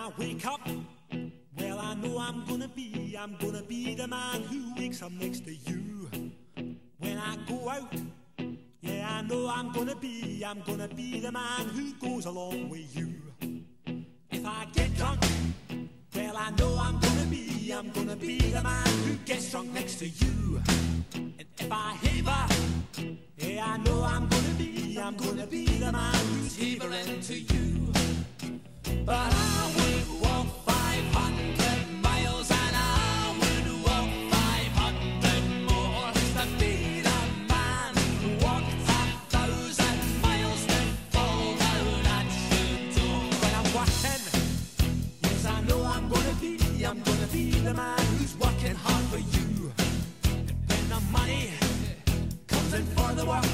I wake up, well, I know I'm gonna be the man who wakes up next to you. When I go out, yeah, I know I'm gonna be the man who goes along with you. If I get drunk, well, I know I'm gonna be the man who gets drunk next to you. And if I haver, yeah, I know I'm gonna be the man who's havering to you. But I would walk 500 miles and I would walk 500 more to be the man who walked 1,000 miles to fall down at your door. When I'm working, yes, I know I'm gonna be the man who's working hard for you. And when the money comes in for the work,